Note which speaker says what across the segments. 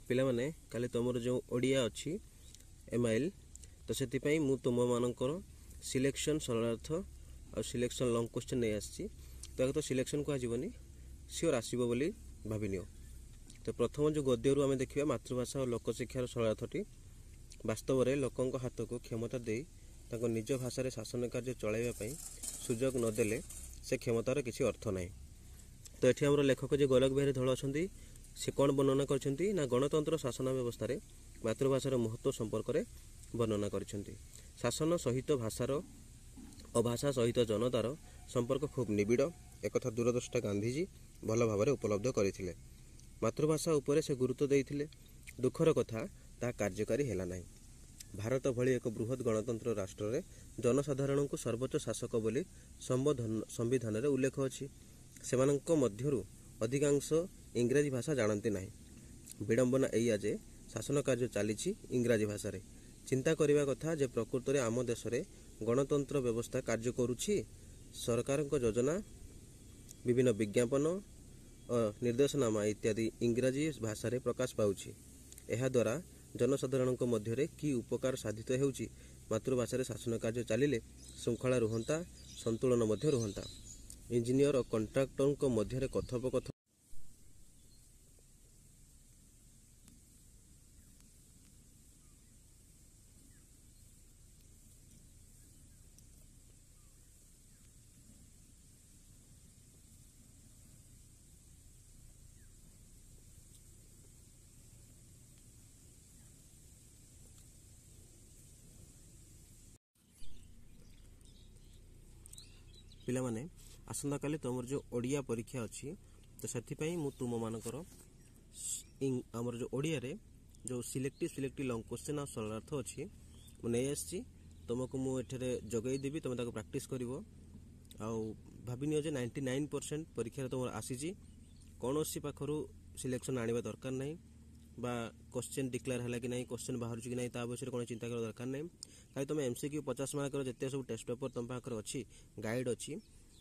Speaker 1: पिला माने काले तुमर जो ओडिया अच्छी एमआईएल तो से मु तुम मानकर सिलेक्शन सरलार्थ और सिलेक्शन लंग क्वेश्चन नहीं आसी तो सिलेक्शन कहनी सियोर आसो बोली भाविनियो। तो प्रथम जो गद्यरू आम देखा मातृभाषा और लोकशिक्षार सरलार्थटी वास्तव में लोकों हाथ को क्षमता दे निज भाषा शासन कार्य चलैवाई सुजोग नदेले से क्षमतार किसी अर्थ ना। तो ये आम लेखक जो गोलक बिहारी धल अच्छा से कौन वर्णना कर गणतंत्र शासन व्यवस्था मातृभाषार महत्व संपर्क में वर्णना कर शासन सहित भाषार अभाषा सहित जनतार संपर्क खूब निबिड़ एक दूरदृष्टा गांधीजी भल भाव उपलब्ध करते। मातृभाषा उपरे से गुरुत्व देते दुखर कथा ता कार्यकारी है ना। भारत भली एक बृहत गणतंत्र राष्ट्र रे जनसाधारण को सर्वोच्च शासक बोली संविधान रे उल्लेख अच्छी सेमानंक मध्यरु अधिकांश इंग्राजी भाषा जानती ना। विडंबना एया जे शासन कार्य चली इंग्राजी भाषा रे। चिंता करने कथा जे प्रकृत में आम देश में गणतंत्र व्यवस्था कार्य करुछि। सरकार योजना विभिन्न विज्ञापन और निर्देशनामा इत्यादि इंग्राजी भाषा रे प्रकाश पाउछि। एहा द्वारा जनसाधारण मध्य कि उपकार साधित होउछि। मातृभाषा शासन कार्य चलिले श्रृंखला रुहंता संतुलन मध्य रुहंता। इंजीनियर और कंट्राक्टर मध्य कथोपकथन पिला माने आसंता काले तुम जो ओडिया परीक्षा अच्छी तो से मु तुम मानकर आमर जो ओडिया रे जो सिलेक्टिव लंग क्वेश्चन और सरलार्थ अच्छी मुझे आसी तुमको मुझे जगेदेवी तुम प्राक्ट कर भाविनियो 99% परीक्षा तुम आसी कौन सी पाखर सिलेक्शन आने दरकार ना बा क्वेश्चन डिक्लेयर है कि नहीं क्वेश्चन बाहर कि नहीं विषय कौन चिंता कर दरकार नहीं। कहीं तुम एमसीक्यू 50 मार्कर जिते सब टेस्ट पेपर तुम पाखे अच्छी गाइड अच्छी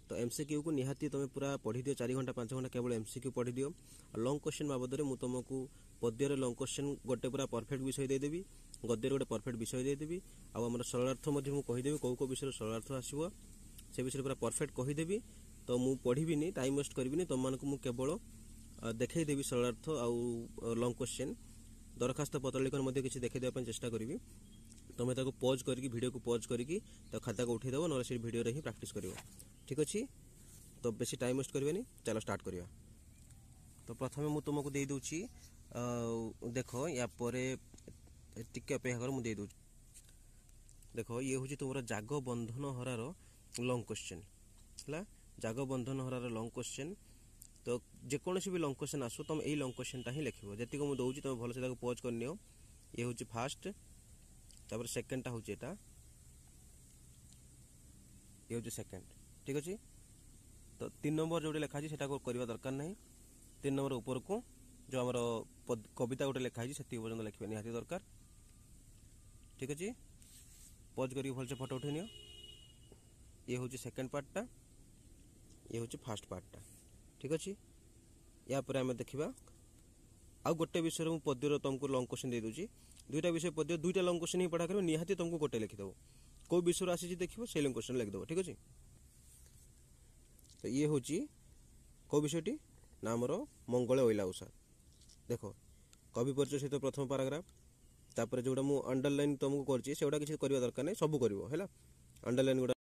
Speaker 1: तो एमसीक्यू को निहाती तुम पूरा पढ़ी दियो 4 घंटा 5 घंटा केवल एमसीक्यू पढ़ी दियो। लंग क्वेश्चन बाबद में मुझे तुमको पद्य लंग क्वेश्चन गोटे पूरा परफेक्ट विषय देदेवी गद्य गोटे परफेक्ट विषय देदेवी आम सरलार्थ कहीदेवी कौ कौ विषय सरलार्थ आसो से विषय पूरा परफेक्ट कहीदेवी। तो मुझे पढ़ी टाइम वेस्ट करी तुम मानक केवल देखदेवी सरलार्थ आउ लंग क्वेश्चन दरखास्त पत्र लिखन किसी देखा चेष्टा करी तुम ताको पॉज करके वीडियो को पॉज करके खाता को उठेदेव ना से वीडियो रे ही प्रैक्टिस कर। ठीक अच्छे तो बेसी टाइम वेस्ट करबेनी चलो स्टार्ट करिया। तो प्रथम मु तुमको दे दूची देख या परे टिके अपेक्षा कर मु दे दूची। देखो ये हूँ तुम जाग बंधन हरार लंग क्वेश्चन है जाग बंधन हरार लंग क्वेश्चन। तो जेकोसी भी लंग क्वेश्चन आसो तुम यही लंग क्वेश्चन ही लिख जी मुझे दूसरी तुम भलसे पॉज कर नियो। ये हूँ फास्ट तापर सेकेंडटा हूँ ये हूँ सेकेंड। ठीक अच्छे तो 3 नंबर जो लिखाई से करवा दरकार ना। 3 नंबर ऊपर को जो आम कविता गोटे लिखाई से पर्यटन लिखा निहाती दरकार। ठीक अच्छे पॉज कर भलसे फोटो उठे नियो। ये हूँ सेकेंड पार्टटा ये हूँ फास्ट पार्टटा। ठीक अच्छे या पर आम देखा आउ गोटे विषय में पद्यर तुमको लंग क्वेश्चन दे दूसरी 2टा विषय पद्य 2टा लंग क्वेश्चन ही पढ़ा कर निहाती तुमको गोटे लिखिदेव कौ विषय आसी देखो से लंग क्वेश्चन लिखिदेव। ठीक अच्छे तो ये हूँ कौ विषयटी ना आमर मंगल ओइला उषा। देख कवि परिचय सहित प्रथम पाराग्राफ तापर जोड़ा मु अंडरलाइन तुमको करछि सेउडा किसी करबा दरकार नै सब करिवो हैला। अंडरलाइन गुडा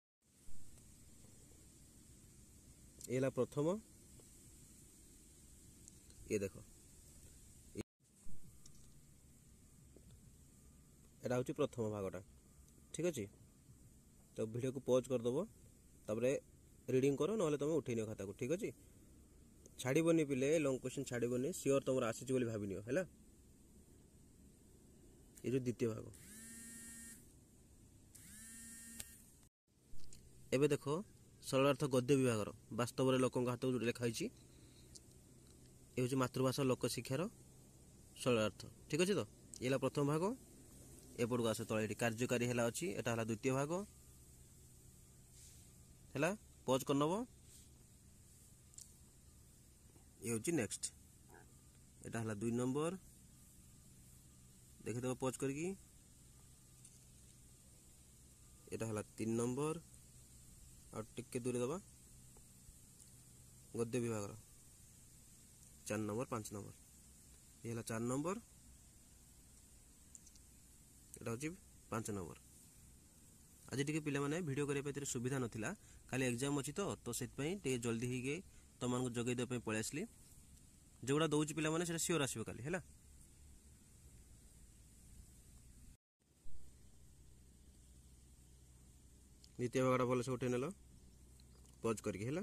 Speaker 1: एला प्रथम ये देखो एटा हूँ प्रथम भागटा। ठीक अच्छे तो वीडियो को पॉज करदेव तापर रीडिंग कर ना तुम उठे नियो खाता को। ठीक अच्छे छाड़बनी पिले लंग क्वेश्चन छाड़बनी सियोर तुम आसी भाव नियो है। ये जो द्वितीय भाग एबे देखो सरलार्थ गद्य विभाग वास्तव में लोकों हाथ को लिखाई ये हूँ मातृभाषा लोक शिक्षार सरलार्थ। ठीक अच्छे तो ये प्रथम भाग एपटू आस तले कार्यकारी है अच्छी एटा है द्वितीय भाग है पॉज करनब। ये हूँ नेक्स्ट एटा है 2 नंबर देखिदेव पॉज करके एटा हला 3 नंबर और टिके दूरी दबा गद्य विभाग 4 नंबर 5 नंबर ये हला 4 नंबर एटा होची 5 नंबर। आज टिके पिला माने वीडियो करे पे सुविधा नथिला खाली एग्जाम अछि तो सेत पई टिके जल्दी ही गे तमान को जगै दे पे पळे आसली जोड़ा दउची पिला माने सेटा सियोर आसीबो काली हैला। द्वितीय भागटा भल से उठे नेल पॉज करके हैला।